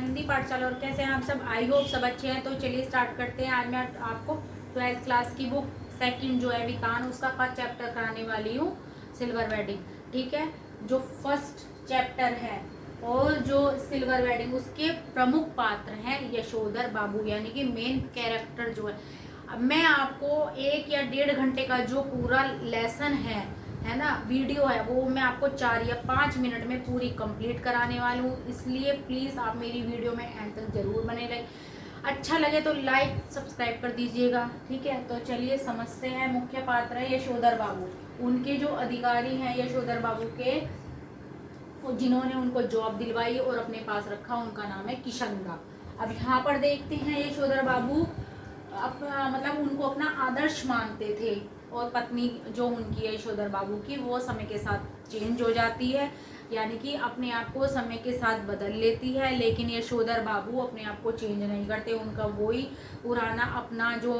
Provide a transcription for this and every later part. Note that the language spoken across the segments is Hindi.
हिंदी पाठशाला। और कैसे हैं आप सब? आई होप सब अच्छे हैं। तो चलिए स्टार्ट करते हैं। आज मैं आपको 12th क्लास की बुक सेकंड जो है विकान, उसका फर्स्ट चैप्टर कराने वाली हूँ, सिल्वर वेडिंग। ठीक है, जो फर्स्ट चैप्टर है और जो सिल्वर वेडिंग, उसके प्रमुख पात्र हैं यशोधर बाबू, यानी कि मेन कैरेक्टर जो है। अब मैं आपको 1 या 1.5 घंटे का जो पूरा लेसन है ना, वीडियो है, वो मैं आपको 4 या 5 मिनट में पूरी कंप्लीट कराने वाली हूँ। इसलिए प्लीज़ आप मेरी वीडियो में एंड तक जरूर बने रहे। अच्छा लगे तो लाइक सब्सक्राइब कर दीजिएगा। ठीक है, तो चलिए समझते हैं। मुख्य पात्र है यशोधर बाबू। उनके जो अधिकारी हैं यशोधर बाबू के, जिन्होंने उनको जॉब दिलवाई और अपने पास रखा, उनका नाम है किशनदा। अब यहाँ पर देखते हैं यशोधर बाबू मतलब उनको अपना आदर्श मानते थे, और पत्नी जो उनकी है यशोधर बाबू की, वो समय के साथ चेंज हो जाती है, यानी कि अपने आप को समय के साथ बदल लेती है। लेकिन यशोधर बाबू अपने आप को चेंज नहीं करते। उनका वही पुराना अपना जो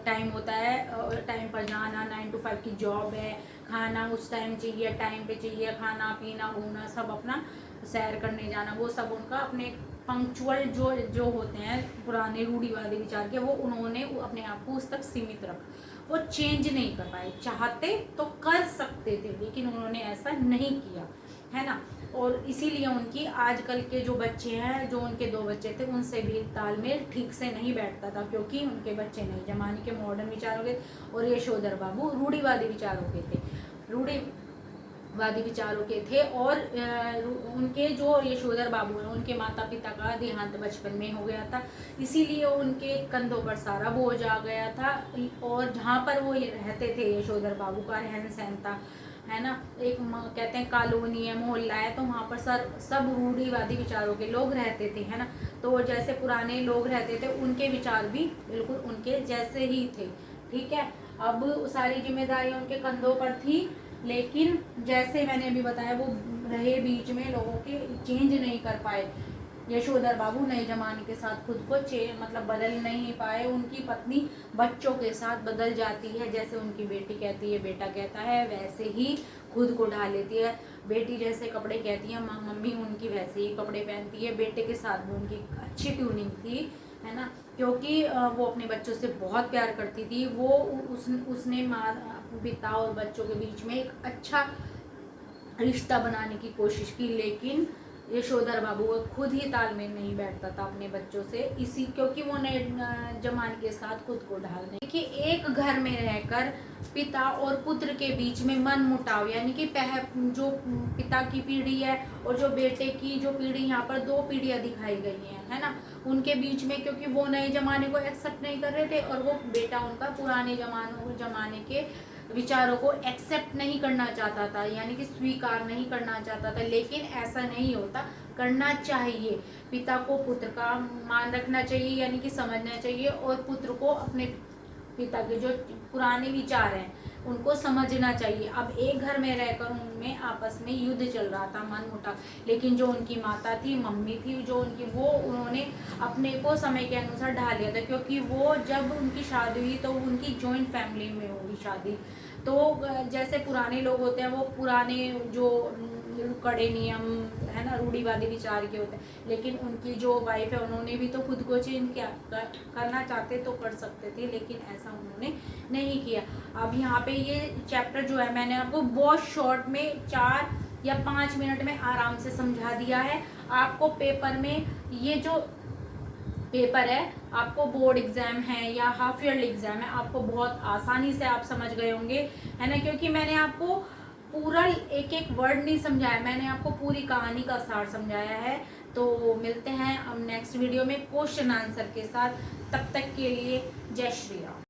टाइम होता है, टाइम पर जाना, 9 to 5 की जॉब है, खाना उस टाइम चाहिए, टाइम पे चाहिए, खाना पीना घूमना सब अपना, सैर करने जाना, वो सब उनका अपने पंक्चुअल जो होते हैं पुराने रूढ़िवादी विचार के, वो उन्होंने अपने आप को उस तक सीमित रखा। वो चेंज नहीं कर पाए। चाहते तो कर सकते थे, लेकिन उन्होंने ऐसा नहीं किया, है ना। और इसीलिए उनकी आजकल के जो बच्चे हैं, जो उनके 2 बच्चे थे, उनसे भी तालमेल ठीक से नहीं बैठता था, क्योंकि उनके बच्चे नए जमाने के मॉडर्न विचारों के, और यशोधर बाबू रूढ़िवादी विचारों के थे, रूढ़िवादी विचारों के थे। और उनके जो यशोधर बाबू हैं, उनके माता पिता का देहांत बचपन में हो गया था, इसीलिए उनके कंधों पर सारा बोझ आ गया था। और जहाँ पर वो रहते थे, यशोधर बाबू का रहन सहन था, है ना, एक कहते हैं कॉलोनी है, मोहल्ला है, तो वहाँ पर सब रूढ़िवादी विचारों के लोग रहते थे, है ना। तो जैसे पुराने लोग रहते थे, उनके विचार भी बिल्कुल उनके जैसे ही थे। ठीक है, अब सारी जिम्मेदारियां उनके कंधों पर थी, लेकिन जैसे मैंने अभी बताया, वो रहे बीच में लोगों के, चेंज नहीं कर पाए। यशोधर बाबू नए जमाने के साथ खुद को मतलब बदल नहीं पाए। उनकी पत्नी बच्चों के साथ बदल जाती है, जैसे उनकी बेटी कहती है, बेटा कहता है, वैसे ही खुद को ढाल लेती है। बेटी जैसे कपड़े कहती है, मम्मी उनकी वैसे ही कपड़े पहनती है। बेटे के साथ भी उनकी अच्छी ट्यूनिंग थी, है ना, क्योंकि वो अपने बच्चों से बहुत प्यार करती थी। वो उसने माँ पिता और बच्चों के बीच में एक अच्छा रिश्ता बनाने की कोशिश की, लेकिन यशोधर बाबू को खुद ही तालमेल नहीं बैठता था अपने बच्चों से, इसी क्योंकि वो नए जमाने के साथ खुद को ढालने कि एक घर में रहकर पिता और पुत्र के बीच में मन मुटाव, यानी कि जो पिता की पीढ़ी है और जो बेटे की जो पीढ़ी, यहाँ पर 2 पीढ़ियां दिखाई गई हैं, है ना, उनके बीच में, क्योंकि वो नए जमाने को एक्सेप्ट नहीं कर रहे थे, और वो बेटा उनका पुराने जमाने के विचारों को एक्सेप्ट नहीं करना चाहता था, यानी कि स्वीकार नहीं करना चाहता था। लेकिन ऐसा नहीं होता, करना चाहिए। पिता को पुत्र का मान रखना चाहिए, यानी कि समझना चाहिए, और पुत्र को अपने पिता के जो पुराने विचार हैं उनको समझना चाहिए। अब एक घर में रहकर उनमें आपस में युद्ध चल रहा था, मन मुटाव, लेकिन जो उनकी माता थी, मम्मी थी, जो उनकी, वो उन्होंने अपने को समय के अनुसार ढाल लिया था, क्योंकि वो जब उनकी शादी हुई तो उनकी जॉइंट फैमिली में हुई शादी। तो जैसे पुराने लोग होते हैं, वो पुराने जो कड़े नियम, है ना, रूढ़िवादी विचार के होते हैं, लेकिन उनकी जो वाइफ है, उन्होंने भी तो खुद को चेंज किया, करना चाहते तो कर सकते थे, लेकिन ऐसा उन्होंने नहीं किया। अब यहाँ पे ये चैप्टर जो है, मैंने आपको बहुत शॉर्ट में 4 या 5 मिनट में आराम से समझा दिया है। आपको पेपर में, ये जो पेपर है, आपको बोर्ड एग्जाम है या हाफ ईयरली एग्जाम है, आपको बहुत आसानी से आप समझ गए होंगे, है ना, क्योंकि मैंने आपको पूरा एक एक वर्ड नहीं समझाया, मैंने आपको पूरी कहानी का सार समझाया है। तो मिलते हैं अब नेक्स्ट वीडियो में क्वेश्चन आंसर के साथ। तब तक के लिए जय श्री राम।